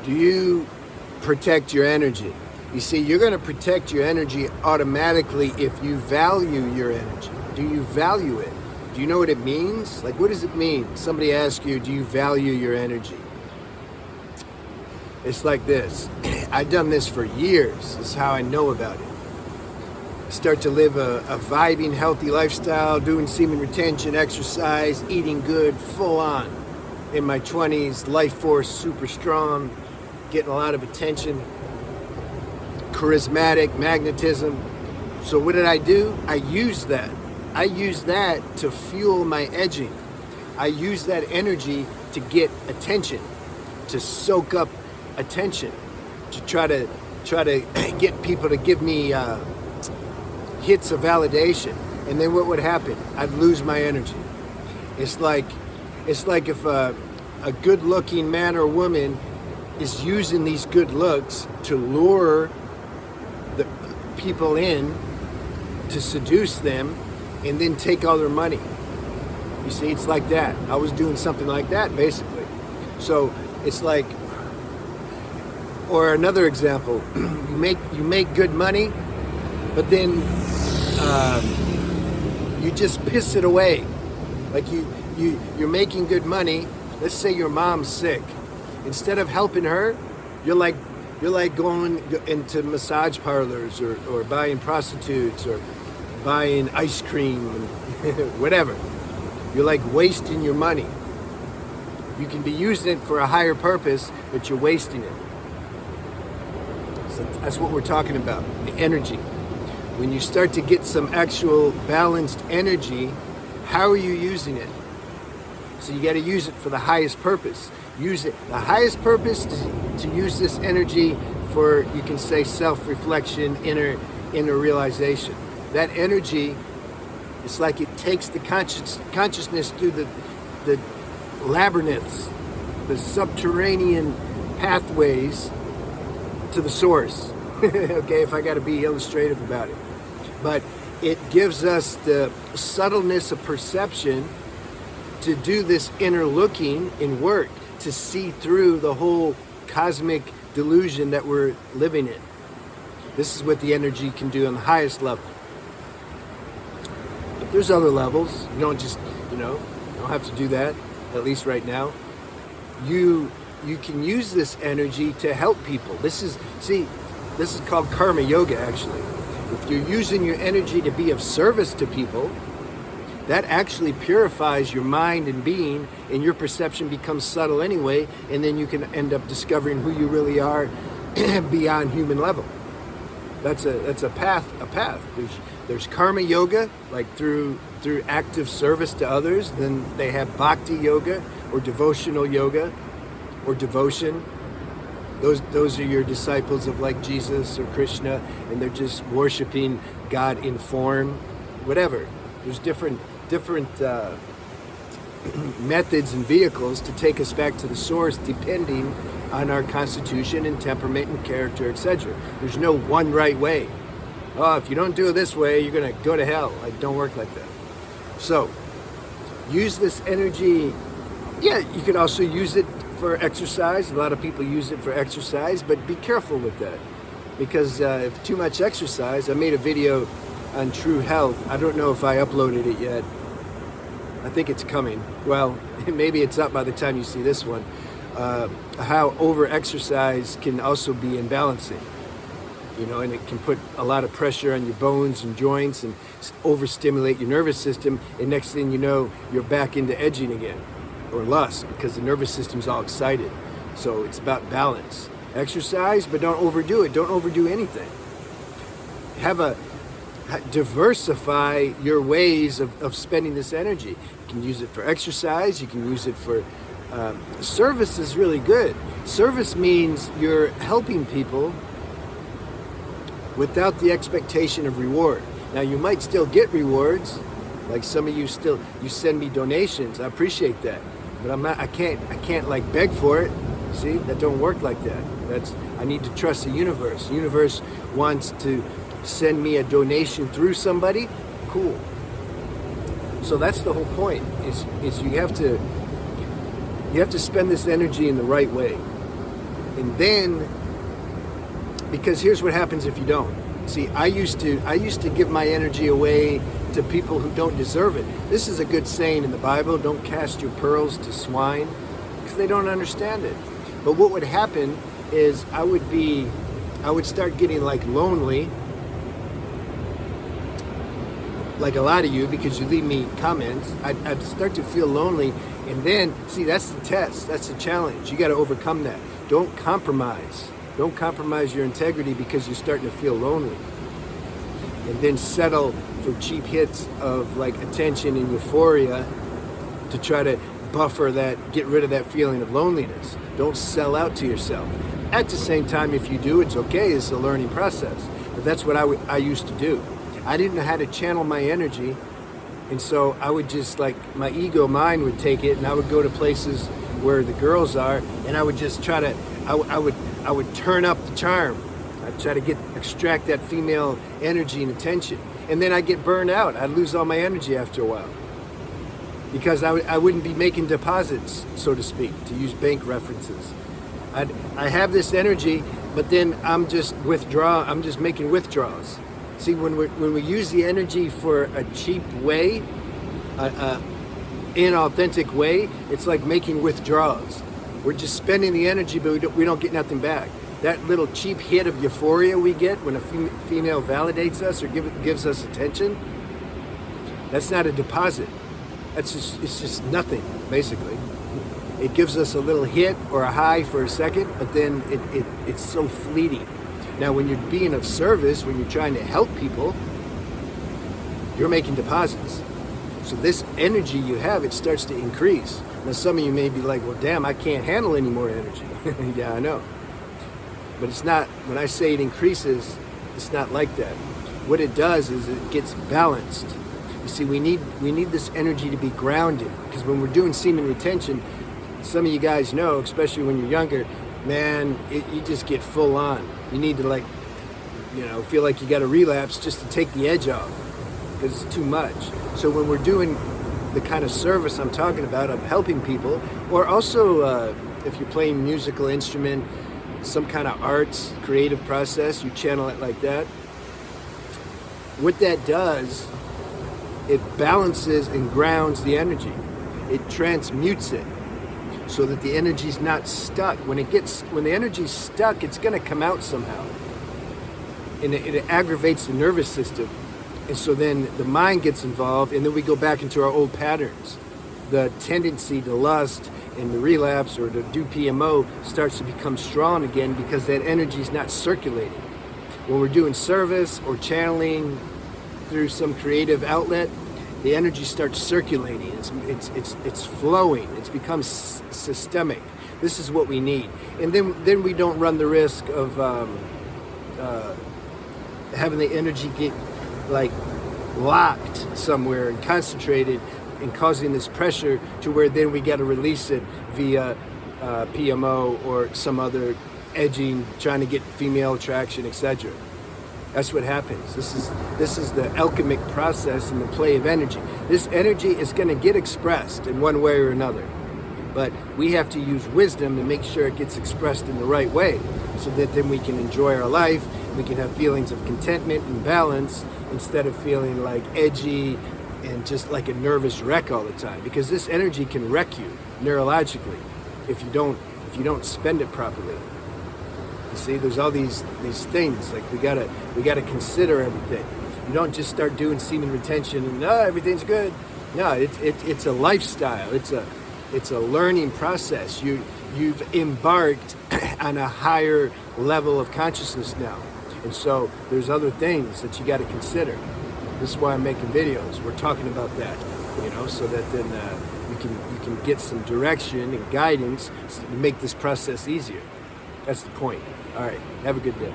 Do you protect your energy? You see, you're going to protect your energy automatically if you value your energy. Do you value it? Do you know what it means? Like, what does it mean? Somebody asks you, do you value your energy? It's like this. I've done this for years. This is how I know about it. Start to live a vibing, healthy lifestyle, doing semen retention, exercise, eating good, full on. In my 20s, life force super strong, getting a lot of attention, charismatic, magnetism. So what did I do? I used that. I used that to fuel my edging. I used that energy to get attention, to soak up attention, to try to get people to give me hits of validation. And then what would happen? I'd lose my energy. It's like if a good-looking man or woman is using these good looks to lure the people in, to seduce them, and then take all their money. You see, it's like that. I was doing something like that, basically. So it's like, or another example, you make good money, but then you just piss it away. Like you're making good money. Let's say your mom's sick. Instead of helping her, you're like going into massage parlors or buying prostitutes or buying ice cream and whatever. You're like wasting your money. You can be using it for a higher purpose, but you're wasting it. So that's what we're talking about, the energy. When you start to get some actual balanced energy, how are you using it? So you got to use it for the highest purpose. Use it. The highest purpose to use this energy for, you can say, self-reflection, inner realization. That energy, it's like it takes the consciousness through the labyrinths, the subterranean pathways to the source. Okay, if I got to be illustrative about it. But it gives us the subtleness of perception to do this inner looking in work, to see through the whole cosmic delusion that we're living in. This is what the energy can do on the highest level. But there's other levels. You don't just, you don't have to do that, at least right now. You can use this energy to help people. This is called karma yoga, actually. If you're using your energy to be of service to people, that actually purifies your mind and being, and your perception becomes subtle anyway, and then you can end up discovering who you really are beyond human level. That's a path. There's karma yoga, like through active service to others. Then they have bhakti yoga or devotional yoga or devotion. Those are your disciples of like Jesus or Krishna, and they're just worshiping God in form, whatever. There's different methods and vehicles to take us back to the source, depending on our constitution and temperament and character, etc. There's no one right way. Oh, if you don't do it this way, you're going to go to hell. Like, don't work like that. So, use this energy. Yeah, you could also use it for exercise. A lot of people use it for exercise, but be careful with that. Because if too much exercise, I made a video on true health. I don't know if I uploaded it yet. I think it's coming. Well, maybe it's up by the time you see this one. How over-exercise can also be imbalancing. And it can put a lot of pressure on your bones and joints and overstimulate your nervous system. And next thing you know, you're back into edging again, or lust, because the nervous system's all excited. So it's about balance. Exercise, but don't overdo it. Don't overdo anything. Diversify your ways of spending this energy. You can use it for exercise. You can use it for service. Is really good. Service means you're helping people without the expectation of reward. Now, you might still get rewards. Like some of you send me donations. I appreciate that, but I can't like beg for it. See, that don't work like that. I need to trust the universe. The universe wants to send me a donation through somebody. Cool. So that's the whole point. Is you have to spend this energy in the right way. And then, because here's what happens if you don't. See, I used to give my energy away to people who don't deserve it. This is a good saying in the Bible: don't cast your pearls to swine, because they don't understand it. But what would happen is I would start getting like lonely, like a lot of you, because you leave me comments. I'd start to feel lonely, and then, see, that's the test, that's the challenge. You got to overcome that. Don't compromise. Don't compromise your integrity because you're starting to feel lonely. And then settle for cheap hits of like attention and euphoria to try to buffer that, get rid of that feeling of loneliness. Don't sell out to yourself. At the same time, if you do, it's okay. It's a learning process. But that's what I used to do. I didn't know how to channel my energy. And so I would just, like, my ego mind would take it, and I would go to places where the girls are, and I would just try to, I would turn up the charm. I'd try to extract that female energy and attention. And then I'd get burned out. I'd lose all my energy after a while. Because I wouldn't be making deposits, so to speak, to use bank references. I have this energy, but then I'm just making withdrawals. See, when we use the energy for a cheap way, inauthentic way, it's like making withdrawals. We're just spending the energy, but we don't get nothing back. That little cheap hit of euphoria we get when a female validates us or gives us attention, that's not a deposit. It's just nothing, basically. It gives us a little hit or a high for a second, but then it's so fleeting. Now, when you're being of service, when you're trying to help people, you're making deposits. So this energy you have, it starts to increase. Now, some of you may be like, well, damn, I can't handle any more energy. Yeah, I know. But it's not, when I say it increases, it's not like that. What it does is it gets balanced. You see, we need this energy to be grounded, because when we're doing semen retention, some of you guys know, especially when you're younger, man, you just get full on. You need to, like, feel like you got a relapse just to take the edge off, because it's too much. So when we're doing the kind of service I'm talking about, of helping people, or also if you're playing musical instrument, some kind of arts, creative process, you channel it like that. What that does, it balances and grounds the energy. It transmutes it so that the energy's not stuck. When the energy's stuck, it's going to come out somehow. And it aggravates the nervous system. And so then the mind gets involved, and then we go back into our old patterns. The tendency to lust and the relapse or to do PMO starts to become strong again, because that energy is not circulating. When we're doing service or channeling through some creative outlet, the energy starts circulating. It's flowing. It's becomes systemic. This is what we need. And then we don't run the risk of having the energy get like locked somewhere and concentrated, and causing this pressure to where then we got to release it via PMO or some other edging, trying to get female attraction, etc. That's what happens. This is the alchemic process in the play of energy. This energy is going to get expressed in one way or another, but we have to use wisdom to make sure it gets expressed in the right way, so that then we can enjoy our life. We can have feelings of contentment and balance, instead of feeling like edgy and just like a nervous wreck all the time, because this energy can wreck you neurologically if you don't spend it properly. You see, there's all these things, like we gotta consider everything. You don't just start doing semen retention and everything's good. No, it's a lifestyle. It's a learning process. You've embarked on a higher level of consciousness now, and so there's other things that you got to consider. This is why I'm making videos. We're talking about that, so that then you can get some direction and guidance to make this process easier. That's the point. All right, have a good day.